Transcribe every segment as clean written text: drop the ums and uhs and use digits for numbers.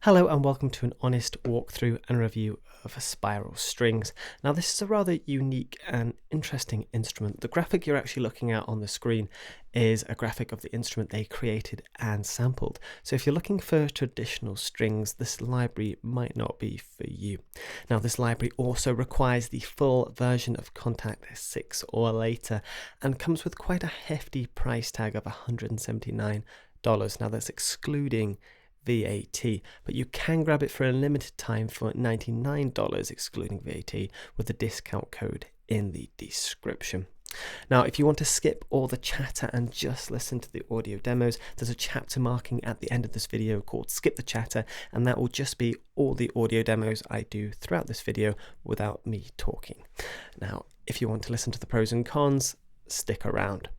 Hello and welcome to an honest walkthrough and review of spiral strings. Now this is a rather unique and interesting instrument. The graphic you're actually looking at on the screen is a graphic of the instrument they created and sampled. So if you're looking for traditional strings, this library might not be for you. Now this library also requires the full version of Kontakt 6 or later and comes with quite a hefty price tag of $179. Now that's excluding VAT, but you can grab it for a limited time for $99 excluding VAT with the discount code in the description. Now, if you want to skip all the chatter and just listen to the audio demos, there's a chapter marking at the end of this video called Skip the Chatter, and that will just be all the audio demos I do throughout this video without me talking. Now, if you want to listen to the pros and cons, stick around.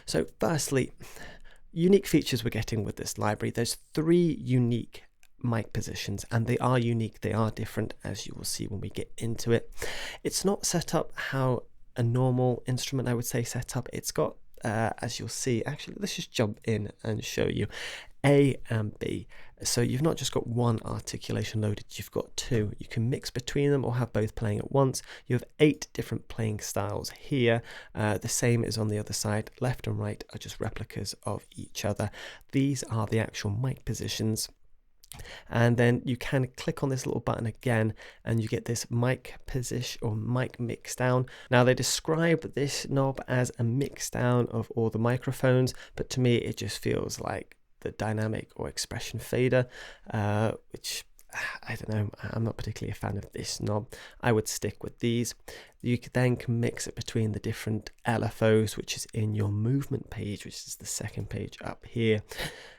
So firstly, unique features we're getting with this library. There's 3 unique mic positions, and they are unique, they are different, as you will see when we get into it. It's not set up how a normal instrument, I would say, set up. It's got, as you'll see, actually, let's just jump in and show you A and B. So you've not just got one articulation loaded, you've got 2. You can mix between them or have both playing at once. You have 8 different playing styles here. The same is on the other side. Left and right are just replicas of each other. These are the actual mic positions. And then you can click on this little button again and you get this mic position or mic mix down. Now they describe this knob as a mix down of all the microphones, but to me it just feels like the dynamic or expression fader, which I don't know, I'm not particularly a fan of this knob. I would stick with these. You then can mix it between the different LFOs, which is in your movement page, which is the second page up here.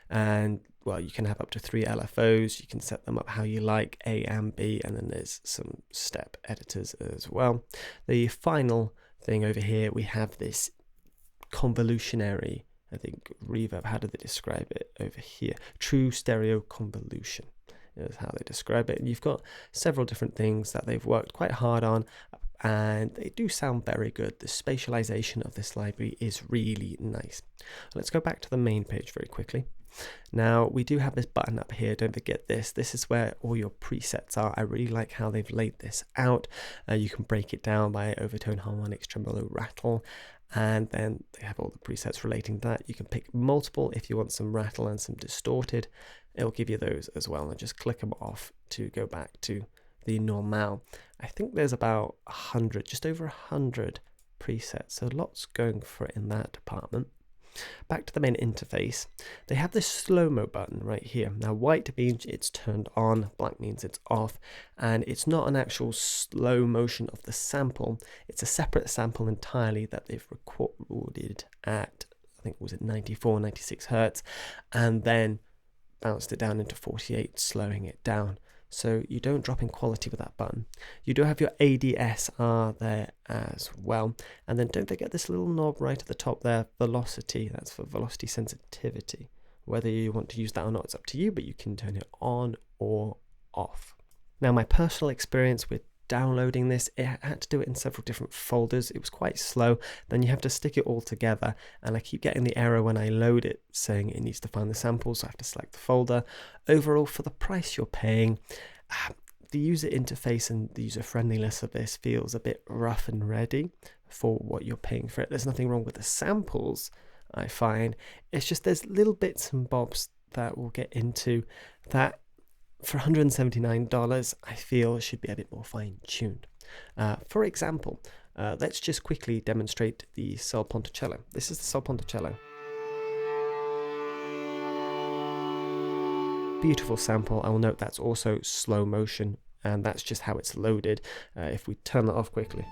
And well, you can have up to 3 LFOs. You can set them up how you like, A and B, and then there's some step editors as well. The final thing over here, we have this convolutionary, I think, reverb. How do they describe it over here? True stereo convolution is how they describe it. And you've got several different things that they've worked quite hard on, and they do sound very good. The spatialization of this library is really nice. Let's go back to the main page very quickly. Now we do have this button up here, don't forget this. This is where all your presets are. I really like how they've laid this out. You can break it down by overtone, harmonics, tremolo, rattle, and then they have all the presets relating to that. You can pick multiple if you want some rattle and some distorted. It'll give you those as well, and just click them off to go back to the normal. I think there's about 100, just over 100 presets, so lots going for it in that department. Back to the main interface, they have this slow-mo button right here. Now white means it's turned on, black means it's off, and it's not an actual slow motion of the sample. It's a separate sample entirely that they've recorded at, I think, was it 94, 96 hertz, and then bounced it down into 48, slowing it down. So you don't drop in quality with that button. You do have your ADSR there as well. And then don't forget this little knob right at the top there, velocity. That's for velocity sensitivity. Whether you want to use that or not, it's up to you, but you can turn it on or off. Now, my personal experience with downloading this, I had to do it in several different folders. It was quite slow. Then you have to stick it all together, and I keep getting the error when I load it saying it needs to find the samples, so I have to select the folder. Overall, for the price you're paying, the user interface and the user friendliness of this feels a bit rough and ready for what you're paying for it. There's nothing wrong with the samples, I find. It's just there's little bits and bobs that we'll get into that for $179, I feel should be a bit more fine-tuned. For example, let's just quickly demonstrate the Sul Ponticello. This is the Sul Ponticello. Beautiful sample. I will note that's also slow motion, and that's just how it's loaded. If we turn that off quickly,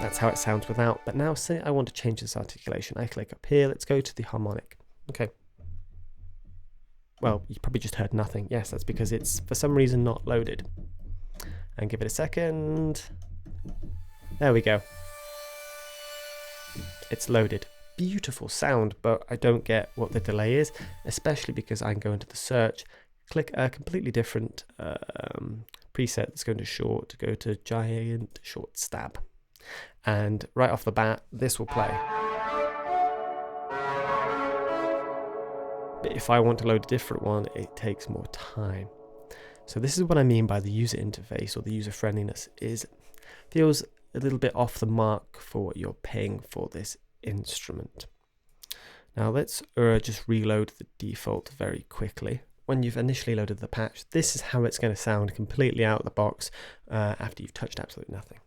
that's how it sounds without. But now say I want to change this articulation. I click up here. Let's go to the harmonic. Okay. Well, you probably just heard nothing. Yes, that's because it's for some reason not loaded. And give it a second. There we go. It's loaded. Beautiful sound, but I don't get what the delay is, especially because I can go into the search, click a completely different preset that's going to short, to go to giant short stab. And right off the bat, this will play. if I want to load a different one, it takes more time. So this is what I mean by the user interface, or the user friendliness feels a little bit off the mark for what you're paying for this instrument. Now let's just reload the default very quickly. When you've initially loaded the patch, this is how it's going to sound completely out of the box after you've touched absolutely nothing.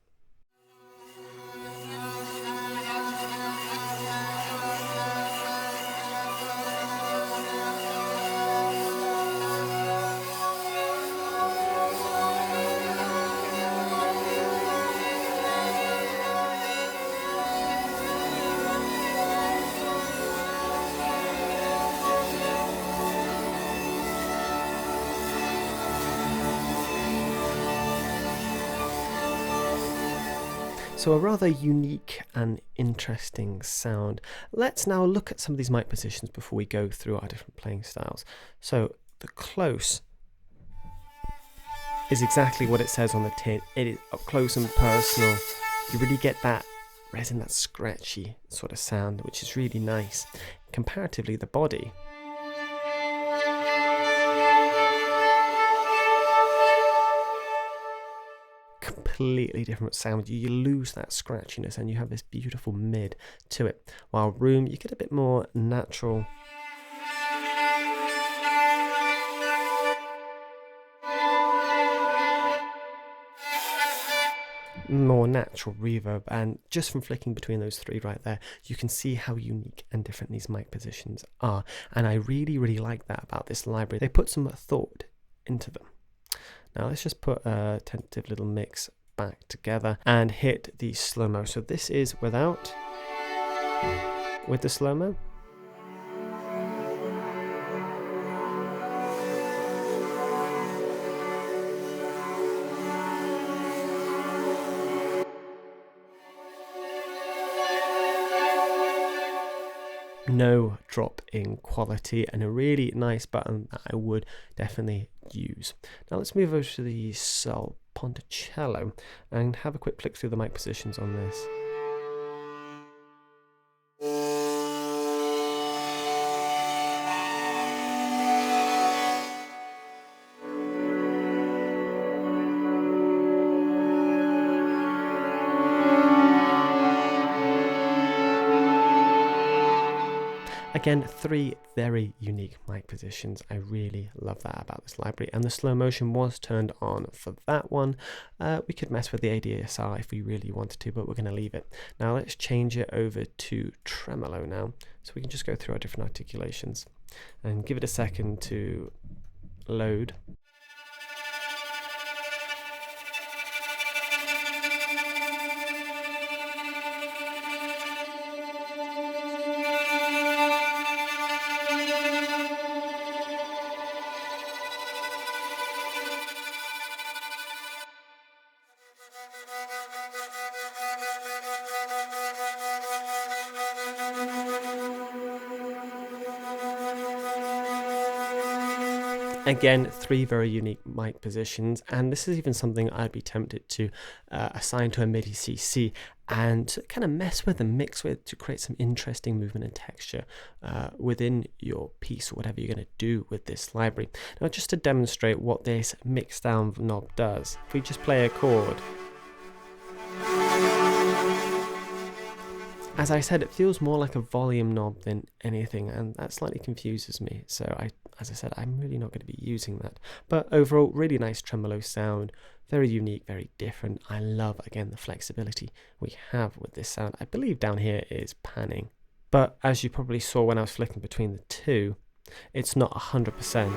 So a rather unique and interesting sound. Let's now look at some of these mic positions before we go through our different playing styles. So the close is exactly what it says on the tin. It is up close and personal. You really get that resin, that scratchy sort of sound, which is really nice. Comparatively, the body, completely different sound. You lose that scratchiness and you have this beautiful mid to it. While room, you get a bit more natural, reverb, and just from flicking between those three right there, you can see how unique and different these mic positions are. And I really like that about this library. They put some thought into them. Now let's just put a tentative little mix back together and hit the slow-mo. So this is without, with the slow-mo. No drop in quality, and a really nice button that I would definitely use. Now let's move over to the Sul Ponticello and have a quick flick through the mic positions on this. Again, three very unique mic positions. I really love that about this library, and the slow motion was turned on for that one. We could mess with the ADSR if we really wanted to, but we're going to leave it. Now let's change it over to Tremolo now, so we can just go through our different articulations and give it a second to load. Again, three very unique mic positions, and this is even something I'd be tempted to assign to a MIDI CC and to kind of mess with and mix with to create some interesting movement and texture within your piece or whatever you're going to do with this library. Now, just to demonstrate what this mix down knob does, if we just play a chord, as I said, it feels more like a volume knob than anything, and that slightly confuses me. So as I said, I'm really not going to be using that. But overall, really nice tremolo sound, very unique, very different. I love, again, the flexibility we have with this sound. I believe down here is panning. But as you probably saw when I was flicking between the two, it's not 100%.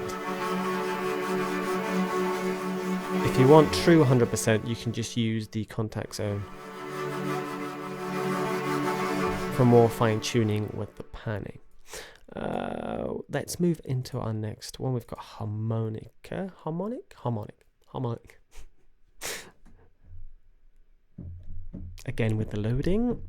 If you want true 100%, you can just use the kontakt zone for more fine-tuning with the panning. Let's move into our next one. We've got Harmonic. Again with the loading.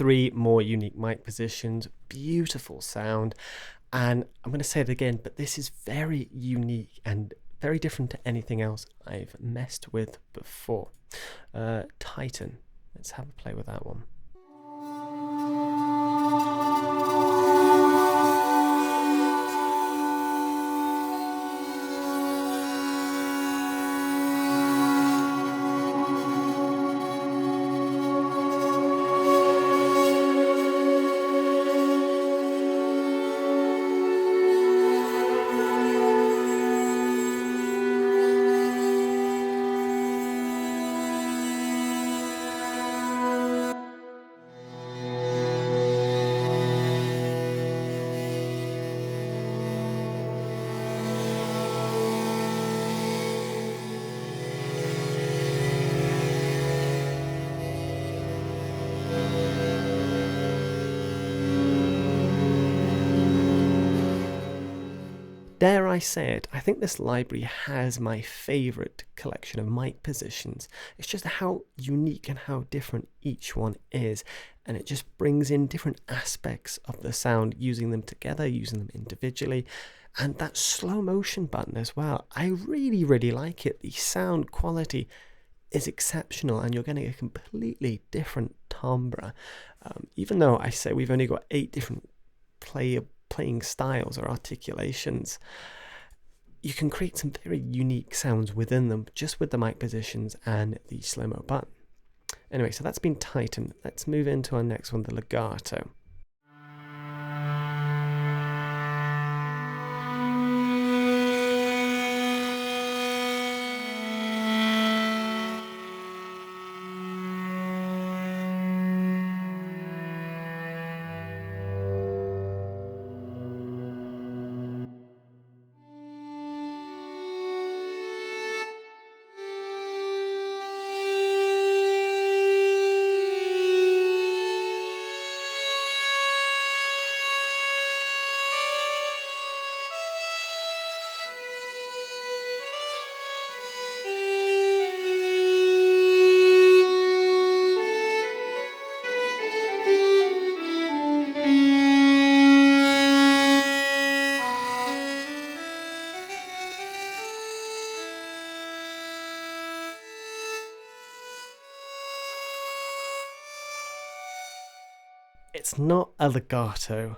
3 more unique mic positions, beautiful sound, and I'm going to say it again, but this is very unique and very different to anything else I've messed with before. Titan, let's have a play with that one. Dare I say it, I think this library has my favourite collection of mic positions. It's just how unique and how different each one is, and it just brings in different aspects of the sound, using them together, using them individually, and that slow motion button as well. I really, really like it. The sound quality is exceptional, and you're getting a completely different timbre. Even though I say we've only got 8 different playing styles or articulations, you can create some very unique sounds within them just with the mic positions and the slow-mo button. Anyway, so that's been Titan. Let's move into our next one, the legato. It's not a legato.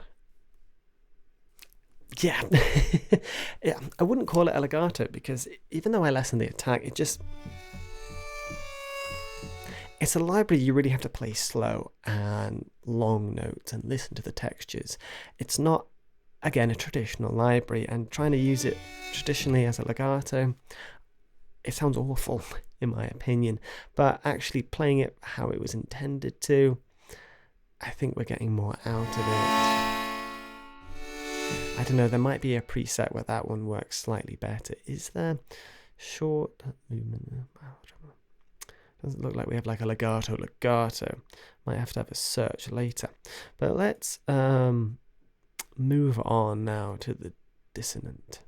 Yeah. Yeah, I wouldn't call it a legato because even though I lessen the attack, it's a library you really have to play slow and long notes and listen to the textures. It's not, again, a traditional library, and trying to use it traditionally as a legato, it sounds awful in my opinion, but actually playing it how it was intended to, I think we're getting more out of it. I don't know, there might be a preset where that one works slightly better. Is there? Short movement. Doesn't look like we have like a legato. Might have to have a search later. But let's move on now to the dissonant.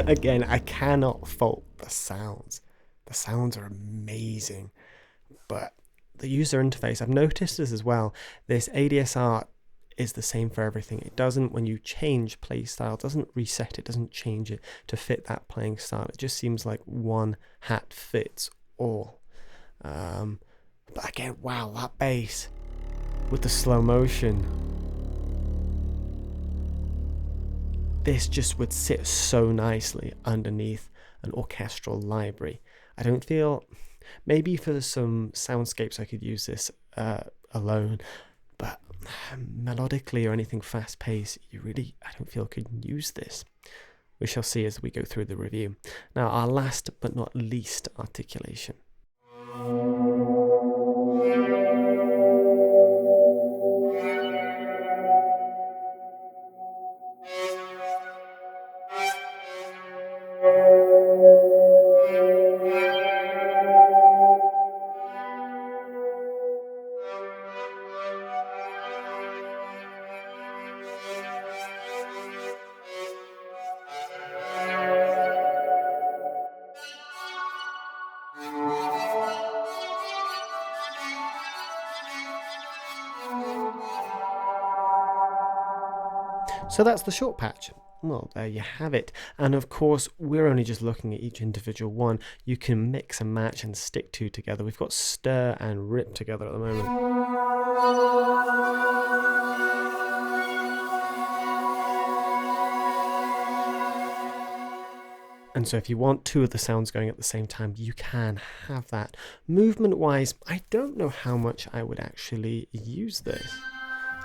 Again, I cannot fault the sounds. The sounds are amazing, but the user interface, I've noticed this as well. This ADSR is the same for everything. It doesn't, when you change play style, it doesn't reset it, doesn't change it to fit that playing style. It just seems like one hat fits all. But again, wow, that bass. with the slow motion. This just would sit so nicely underneath an orchestral library. I don't feel, maybe for some soundscapes I could use this alone, but melodically or anything fast paced, I don't feel could use this. We shall see as we go through the review. Now, our last but not least articulation. So that's the short patch. Well, there you have it. And of course, we're only just looking at each individual one. You can mix and match and stick two together. We've got stir and rip together at the moment. And so if you want two of the sounds going at the same time, you can have that. Movement-wise, I don't know how much I would actually use this.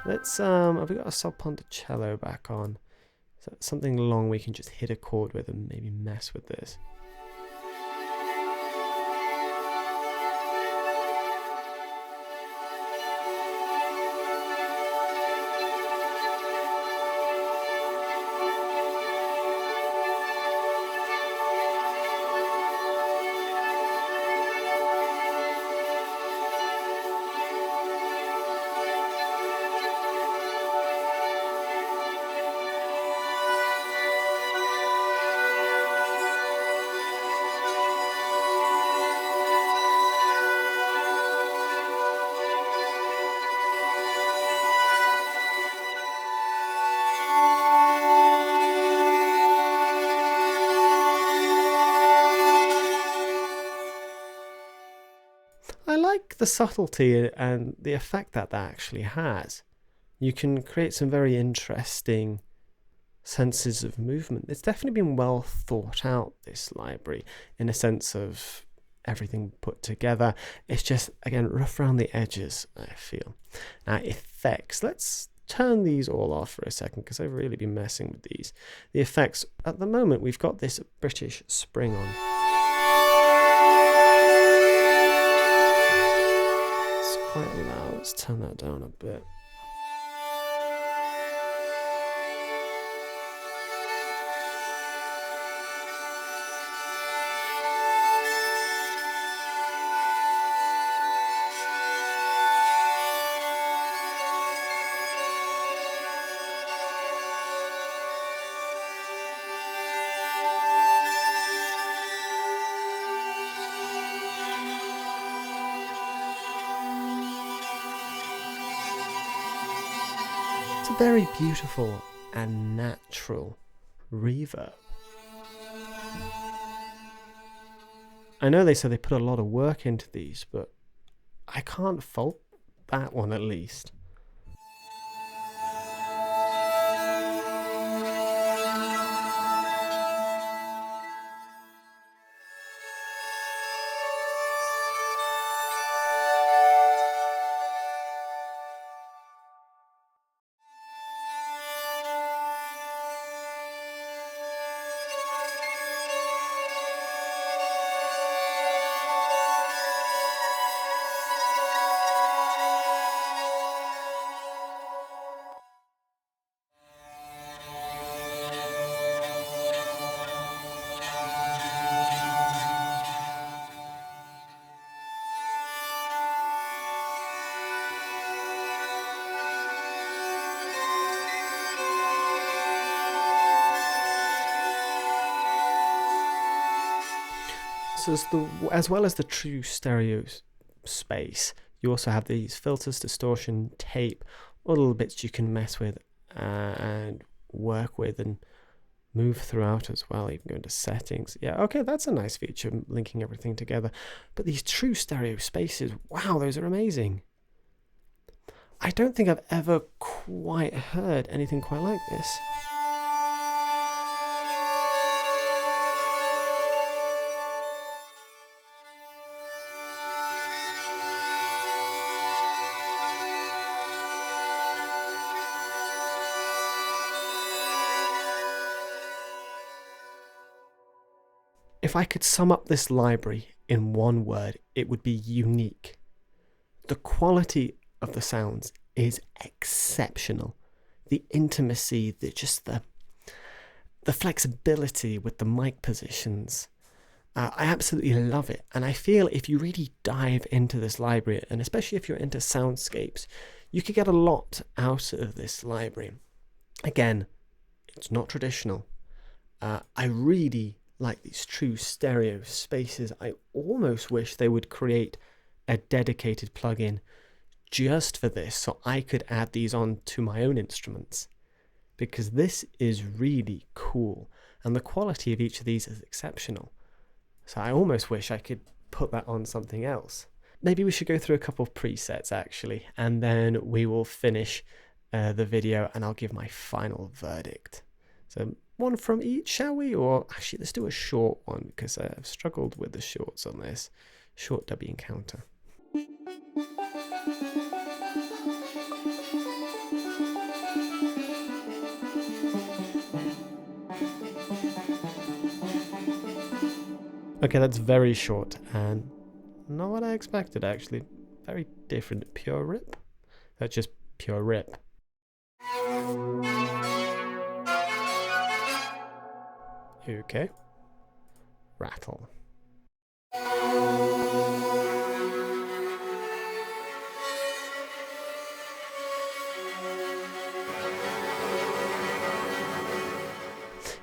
Let's, have we got a Sul Ponticello back on? So something long we can just hit a chord with and maybe mess with this. I like the subtlety and the effect that actually has. You can create some very interesting senses of movement. It's definitely been well thought out, this library, in a sense of everything put together. It's just, again, rough around the edges, I feel. Now, effects. Let's turn these all off for a second because I've really been messing with these. The effects, at the moment, we've got this British spring on. Quite loud. Let's turn that down a bit. It's a very beautiful and natural reverb. I know they said they put a lot of work into these, but I can't fault that one at least. So as well as the true stereo space, you also have these filters, distortion, tape, all little bits you can mess with and work with and move throughout as well. You can go into settings. Yeah, okay, that's a nice feature, linking everything together. But these true stereo spaces, wow, those are amazing. I don't think I've ever quite heard anything quite like this. If I could sum up this library in one word, it would be unique. The quality of the sounds is exceptional. The intimacy, the flexibility with the mic positions. I absolutely love it. And I feel if you really dive into this library, and especially if you're into soundscapes, you could get a lot out of this library. Again, it's not traditional. I really like these true stereo spaces. I almost wish they would create a dedicated plugin just for this so I could add these on to my own instruments, because this is really cool and the quality of each of these is exceptional. So I almost wish I could put that on something else. Maybe we should go through a couple of presets actually, and then we will finish the video and I'll give my final verdict. So one from each, shall we? Or actually, let's do a short one because I've struggled with the shorts on this. Short dubby encounter. Okay, that's very short and not what I expected actually. Very different. Pure rip? That's just pure rip. Okay. Rattle.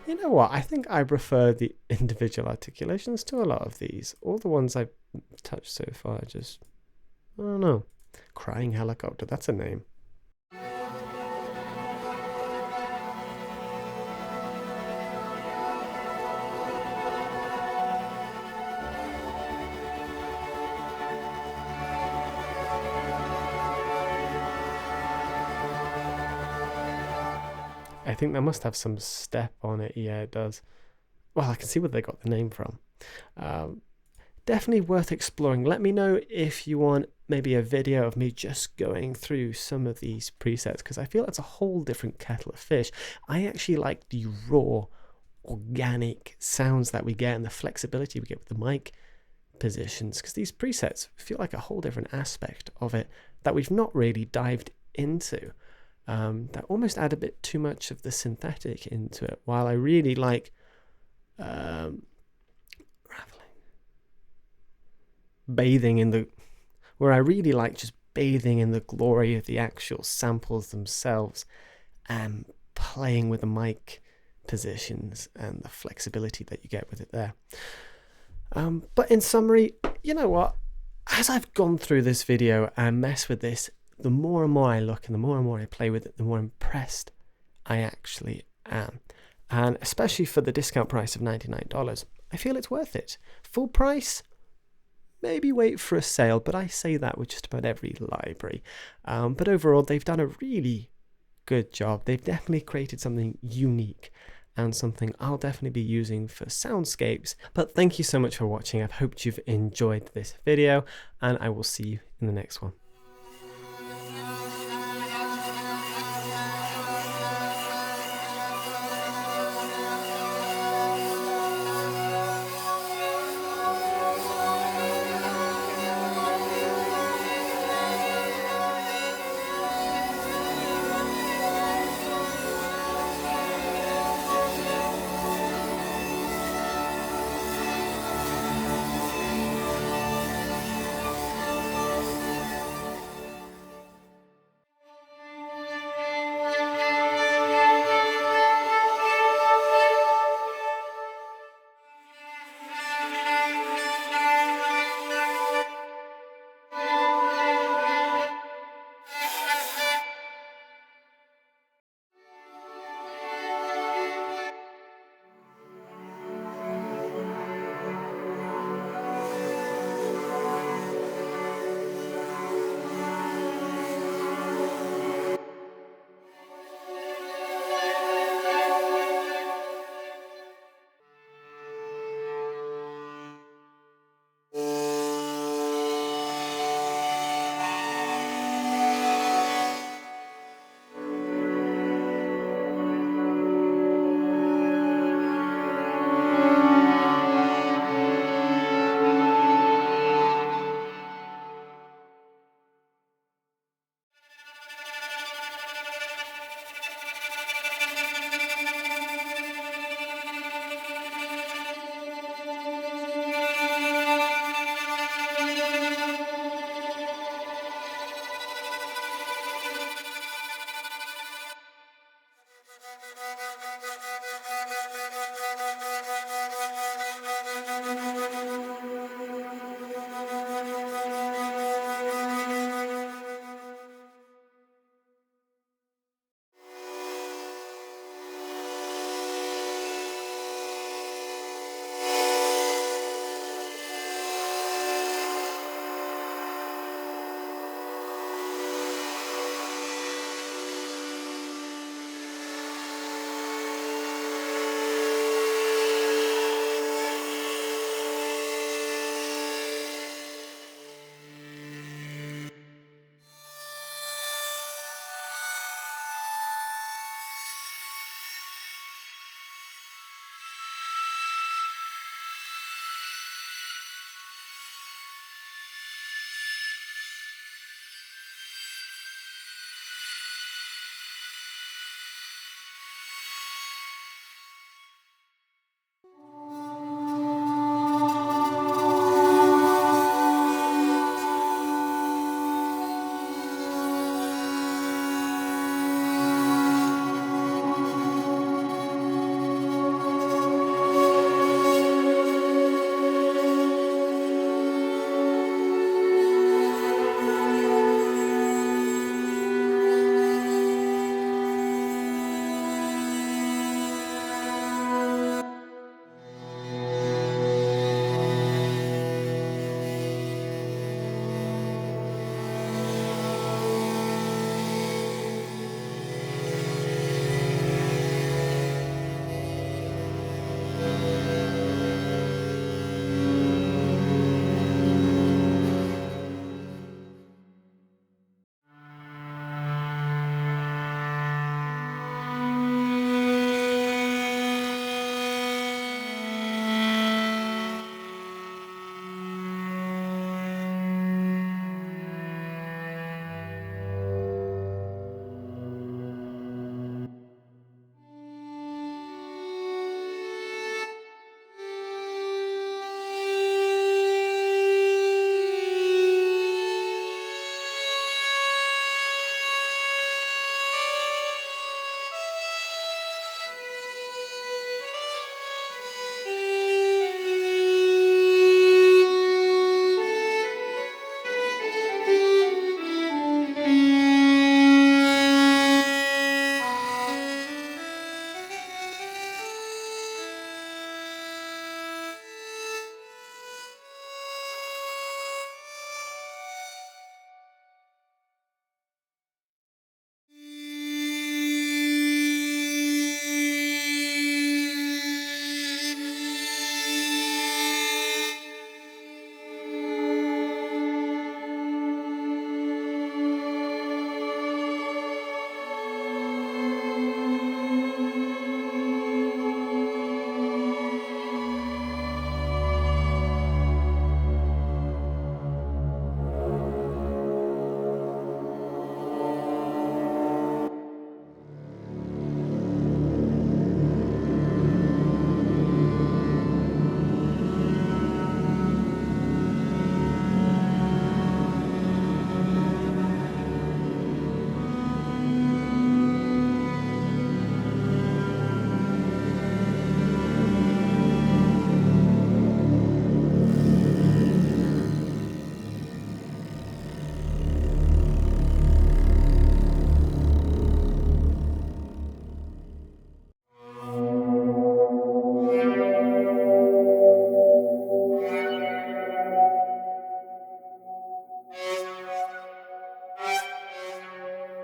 You know what? I think I prefer the individual articulations to a lot of these. All the ones I've touched so far just, I don't know. Crying Helicopter, that's a name. I think that must have some step on it. Yeah, it does. Well, I can see where they got the name from. Definitely worth exploring. Let me know if you want maybe a video of me just going through some of these presets, because I feel it's a whole different kettle of fish. I actually like the raw, organic sounds that we get and the flexibility we get with the mic positions, because these presets feel like a whole different aspect of it that we've not really dived into. That almost add a bit too much of the synthetic into it, while I really like where I really like just bathing in the glory of the actual samples themselves and playing with the mic positions and the flexibility that you get with it there. But in summary, you know what? As I've gone through this video and messed with this, the more and more I look and the more I play with it, the more impressed I actually am. And especially for the discount price of $99, I feel it's worth it. Full price, maybe wait for a sale, but I say that with just about every library. But overall, they've done a really good job. They've definitely created something unique and something I'll definitely be using for soundscapes. But thank you so much for watching. I've hoped you've enjoyed this video, and I will see you in the next one.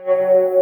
you.